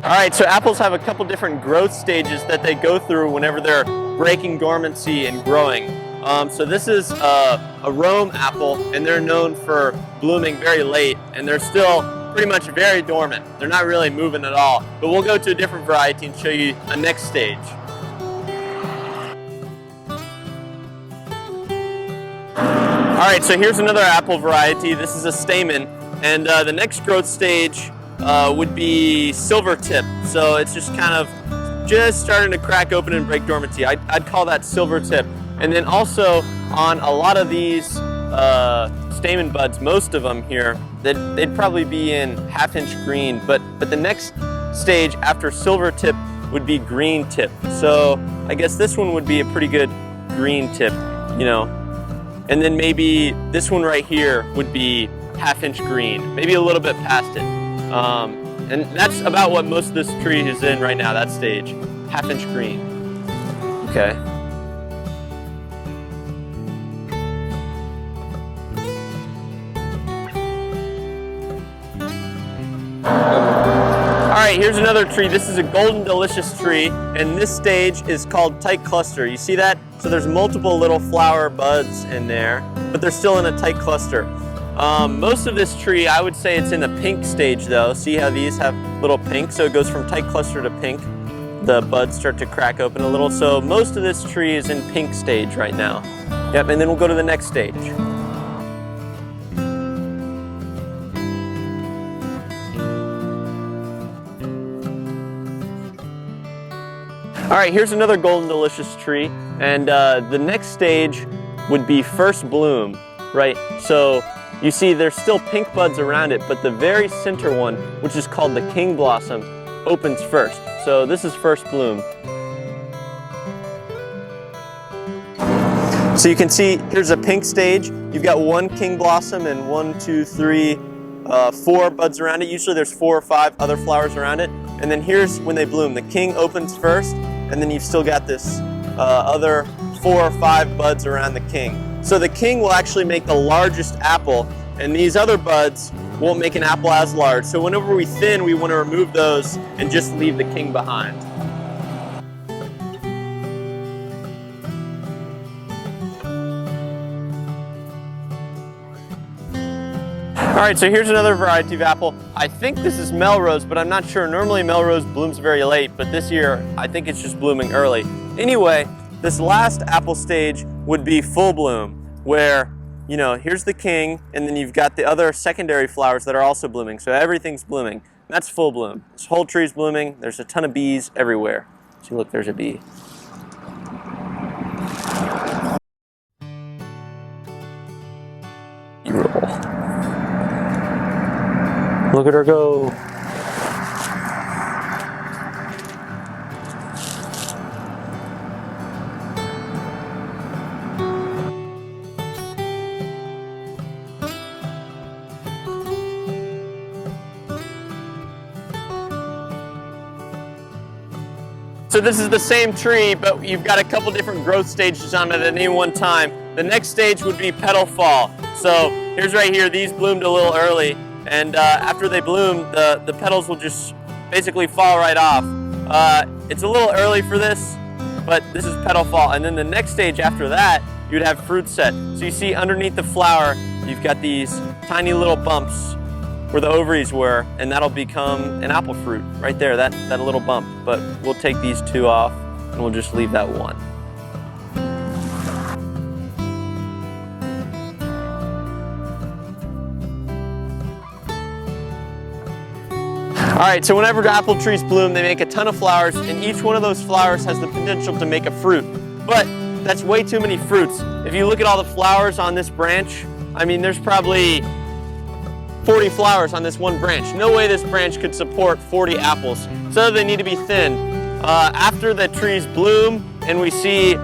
All right, so apples have a couple different growth stages that they go through whenever they're breaking dormancy and growing. So this is a Rome apple, and they're known for blooming very late, and they're still pretty much very dormant. They're not really moving at all, but we'll go to a different variety and show you a next stage. All right, so here's another apple variety. This is a stamen, and the next growth stage would be silver tip. So it's just kind of starting to crack open and break dormancy. I'd call that silver tip. And then also on a lot of these stamen buds, most of them here, they'd probably be in half-inch green. But the next stage after silver tip would be green tip. So I guess this one would be a pretty good green tip, you know. And then maybe this one right here would be half-inch green, maybe a little bit past it. And that's about what most of this tree is in right now, that stage, half-inch green. Okay. All right, here's another tree. This is a golden delicious tree, and this stage is called tight cluster. You see that? So there's multiple little flower buds in there, but they're still in a tight cluster. Most of this tree, I would say it's in the pink stage though. See how these have little pink? So it goes from tight cluster to pink. The buds start to crack open a little. So most of this tree is in pink stage right now. Yep, and then we'll go to the next stage. All right, here's another golden delicious tree. And the next stage would be first bloom, right? So you see there's still pink buds around it, but the very center one, which is called the king blossom, opens first. So this is first bloom. So you can see here's a pink stage. You've got one king blossom and 1, 2, 3, 4 buds around it. Usually there's 4 or 5 other flowers around it. And then here's when they bloom. The king opens first, and then you've still got this other 4 or 5 buds around the king. So the king will actually make the largest apple, and these other buds won't make an apple as large. So whenever we thin, we want to remove those and just leave the king behind. All right, so here's another variety of apple. I think this is Melrose, but I'm not sure. Normally Melrose blooms very late, but this year I think it's just blooming early. Anyway, this last apple stage would be full bloom, where, you know, here's the king, and then you've got the other secondary flowers that are also blooming. So everything's blooming. That's full bloom. This whole tree's blooming. There's a ton of bees everywhere. See, look, there's a bee. Look at her go. So this is the same tree, but you've got a couple different growth stages on it at any one time. The next stage would be petal fall. So here's right here, these bloomed a little early, and after they bloom, the petals will just basically fall right off. It's a little early for this, but this is petal fall. And then the next stage after that, you'd have fruit set. So you see underneath the flower, you've got these tiny little bumps where the ovaries were, and that'll become an apple fruit right there, that little bump. But we'll take these 2 off, and we'll just leave that 1. All right, so whenever apple trees bloom, they make a ton of flowers, and each one of those flowers has the potential to make a fruit. But that's way too many fruits. If you look at all the flowers on this branch, I mean, there's probably 40 flowers on this one branch. No way this branch could support 40 apples. So they need to be thinned. After the trees bloom and we see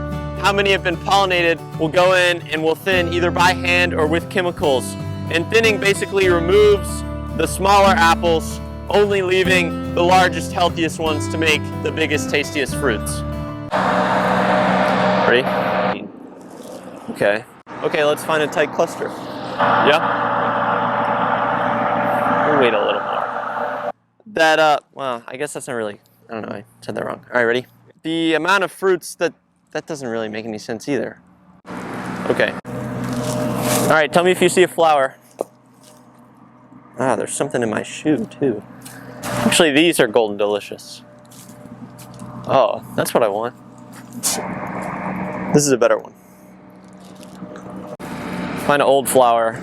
how many have been pollinated, we'll go in and we'll thin either by hand or with chemicals. And thinning basically removes the smaller apples, only leaving the largest, healthiest ones to make the biggest, tastiest fruits. Ready? Okay. Okay, let's find a tight cluster. Yeah? We'll wait a little more. that, well, I guess that's not really, I don't know, I said that wrong. All right, ready? The amount of fruits, that doesn't really make any sense either. Okay. All right, tell me if you see a flower. Ah, there's something in my shoe too. Actually, these are golden delicious. Oh, that's what I want. This is a better one. Find an old flower.